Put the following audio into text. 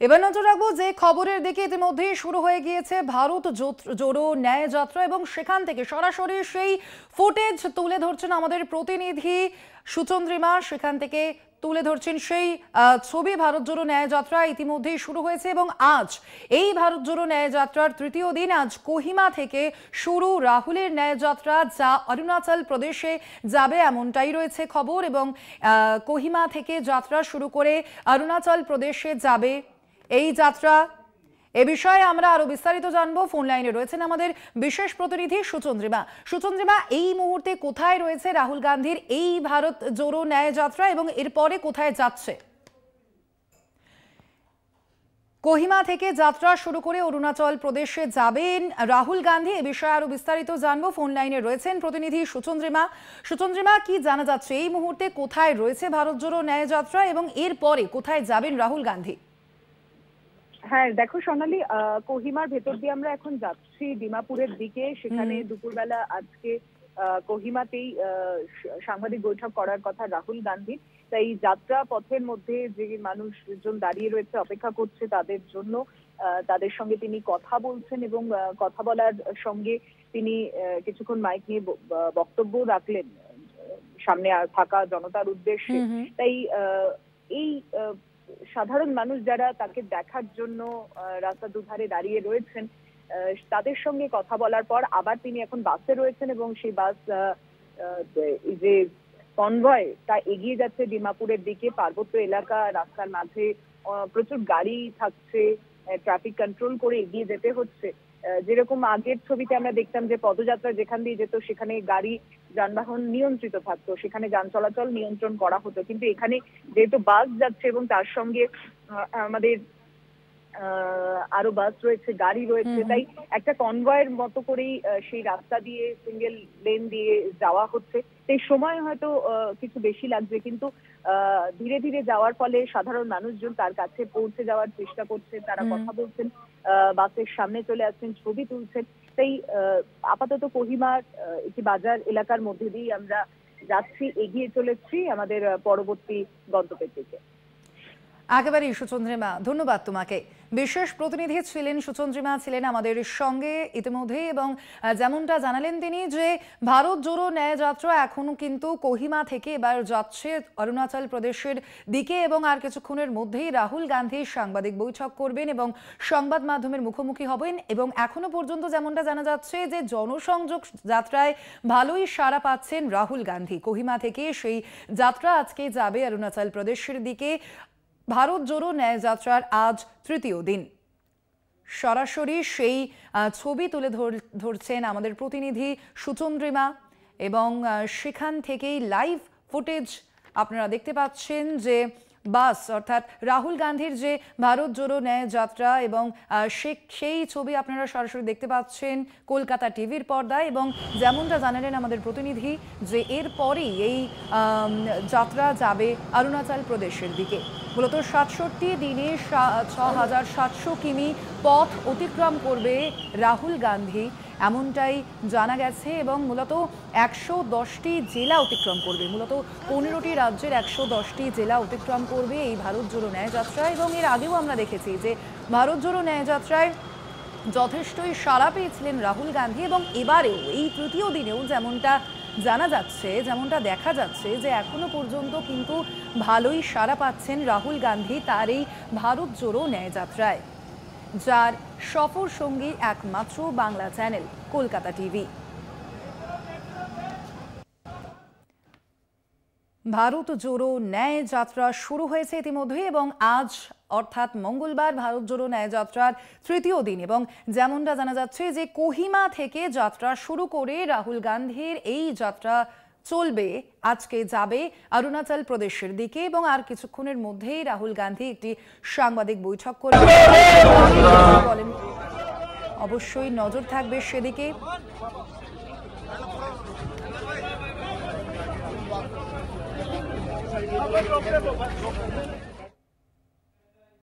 এবার নজর রাখবো যে খবরের দিকে ইতিমধ্যে শুরু হয়ে গিয়েছে ভারত জোড়ো ন্যায় যাত্রা এবং সেখান থেকে সরাসরি সেই ফুটেজ তুলে ধরছেন আমাদের প্রতিনিধি সুচন্দ্রিমা। সেখান থেকে তুলে ধরছেন সেই ছবি। ভারত জোড়ো ন্যায় যাত্রা ইতিমধ্যেই শুরু হয়েছে এবং আজ এই ভারত জোড়ো ন্যায় যাত্রার তৃতীয় দিন। আজ কোহিমা থেকে শুরু রাহুলের ন্যায় যাত্রা, যা অরুণাচল প্রদেশে যাবে এমনটাই রয়েছে খবর। এবং কোহিমা থেকে যাত্রা শুরু করে অরুণাচল প্রদেশে যাবে এই যাত্রা। এ বিষয়ে আমরা আরো বিস্তারিত জানবো। ফোন লাইনে রয়েছেন আমাদের বিশেষ প্রতিনিধি সুচন্দ্রিমা। সুচন্দ্রিমা, এই মুহূর্তে কোথায় রয়েছে রাহুল গান্ধীর এই ভারত জোড়ো ন্যায় যাত্রা এবং এরপরে কোথায় যাচ্ছে? কোহিমা থেকে যাত্রা শুরু করে অরুণাচল প্রদেশে যাবেন রাহুল গান্ধী। এ বিষয়ে আরো বিস্তারিত জানবো। ফোন লাইনে রয়েছেন প্রতিনিধি সুচন্দ্রিমা। সুচন্দ্রিমা, কি জানা যাচ্ছে এই মুহূর্তে কোথায় রয়েছে ভারত জোড়ো ন্যায় যাত্রা এবং এরপরে কোথায় যাবেন রাহুল গান্ধী? হ্যাঁ দেখো সোনালী, কোহিমার ভেতর দিয়ে আমরা এখন যাচ্ছি ডিমাপুরের দিকে। সেখানে দুপুরবেলা আজকে কোহিমাতেই সাংবাদিক বৈঠক করার কথা রাহুল গান্ধী। তাই যাত্রা পথের মধ্যে যে মানুষজন দাঁড়িয়ে রয়েছে অপেক্ষা করছে তাদের জন্য, তাদের সঙ্গে তিনি কথা বলছেন এবং কথা বলার সঙ্গে তিনি কিছুক্ষণ মাইক নিয়ে বক্তব্য রাখলেন সামনে থাকা জনতার উদ্দেশ্যে। তাই এই সাধারণ মানুষ যারা তাকে দেখার জন্য রাস্তা দুধারে দাঁড়িয়ে রয়েছেন তাদের সঙ্গে কথা বলার পর আবার তিনি এখন বাসে রয়েছেন এবং সেই বাস যে কনভয় তা এগিয়ে যাচ্ছে ডিমাপুরের দিকে। পার্বত্য এলাকা, রাস্তার মাঝে প্রচুর গাড়ি থাকছে, ট্রাফিক কন্ট্রোল করে এগিয়ে যেতে হচ্ছে। যেরকম আগের ছবিতে আমরা দেখতাম যে পদযাত্রা যেখান দিয়ে যেত সেখানে গাড়ি যানবাহন নিয়ন্ত্রিত থাকতো, সেখানে যান চলাচল নিয়ন্ত্রণ করা হতো। কিন্তু এখানে যেহেতু বাস যাচ্ছে এবং তার সঙ্গে আমাদের আরো বাস রয়েছে, গাড়ি রয়েছে, তাই একটা কনভয়ের মতো করেই সেই রাস্তা দিয়ে সিঙ্গেল লেন দিয়ে যাওয়া হচ্ছে। সেই সময় হয়তো কিছু বেশি লাগছে, কিন্তু ধীরে ধীরে যাওয়ার ফলে সাধারণ মানুষজন তার কাছে পৌঁছে যাওয়ার চেষ্টা করছে। তারা কথা বলছেন, বাসের সামনে চলে আসছেন, ছবি তুলছেন। তাই আপাতত কোহিমার একটি বাজার এলাকার মধ্যে দিয়ে আমরা যাচ্ছি, এগিয়ে চলেছি আমাদের পরবর্তী গন্তব্যের দিকে। একেবারেই সুচন্দ্রিমা, ধন্যবাদ তোমাকে। বিশেষ প্রতিনিধি ছিলেন সুচন্দ্রিমা, ছিলেন আমাদের সঙ্গে ইতিমধ্যে। এবং যেমনটা জানালেন তিনি যে ভারত জোড়ো ন্যায় যাত্রা এখনো কিন্তু কোহিমা থেকে এবার যাচ্ছে অরুণাচল প্রদেশের দিকে এবং আর কিছুক্ষণের মধ্যেই রাহুল গান্ধী সাংবাদিক বৈঠক করবেন এবং সংবাদ মাধ্যমের মুখোমুখি হবেন। এবং এখনো পর্যন্ত যেমনটা জানা যাচ্ছে যে জনসংযোগ যাত্রায় ভালোই সাড়া পাচ্ছেন রাহুল গান্ধী। কোহিমা থেকে সেই যাত্রা আজকে যাবে অরুণাচল প্রদেশের দিকে। ভারত জোড়ো ন্যায় যাত্রার আজ তৃতীয় দিন। সরাসরি সেই ছবি তুলে ধরছেন আমাদের প্রতিনিধি সুচন্দ্রিমা এবং সেখান থেকেই লাইভ ফুটেজ আপনারা দেখতে পাচ্ছেন যে বাস অর্থাৎ রাহুল গান্ধীর যে ভারত জোড়ো ন্যায় যাত্রা এবং সেই ছবি আপনারা সরাসরি দেখতে পাচ্ছেন কলকাতা টিভির পর্দায়। এবং যেমনটা জানালেন আমাদের প্রতিনিধি যে এরপরেই এই যাত্রা যাবে অরুণাচল প্রদেশের দিকে। মূলত ৬৭ দিনে ৬৭০০ কিমি পথ অতিক্রম করবে রাহুল গান্ধী, এমনটাই জানা গেছে। এবং মূলত ১১০টি জেলা অতিক্রম করবে, মূলত ১৫টি রাজ্যের ১১০টি জেলা অতিক্রম করবে এই ভারত জোড়ো ন্যায় যাত্রা। এবং এর আগেও আমরা দেখেছি যে ভারত জোড়ো ন্যায় যাত্রায় যথেষ্টই সাড়া পেয়েছিলেন রাহুল গান্ধী এবং এবারেও এই তৃতীয় দিনেও যেমনটা জানা যাচ্ছে, যেমনটা দেখা যাচ্ছে যে এখনো পর্যন্ত কিন্তু ভালোই সাড়া পাচ্ছেন রাহুল গান্ধী তার এই ভারত জোড়ো ন্যায় যাত্রায়, যার সফর সঙ্গী একমাত্র বাংলা চ্যানেল কলকাতা টিভি। ভারত জোড়ো ন্যায় যাত্রা শুরু হয়েছে ইতিমধ্যে এবং আজ অর্থাৎ মঙ্গলবার ভারত জোড়ো ন্যায় যাত্রার তৃতীয় দিন। এবং যেমনটা জানা যাচ্ছে যে কোহিমা থেকে যাত্রা শুরু করে রাহুল গান্ধীর এই যাত্রা চলবে, আজকে যাবে অরুণাচল প্রদেশের দিকে এবং আর কিছুক্ষণের মধ্যেই রাহুল গান্ধী একটি সাংবাদিক বৈঠক করবেন। বলেন, অবশ্যই নজর থাকবে সেদিকে।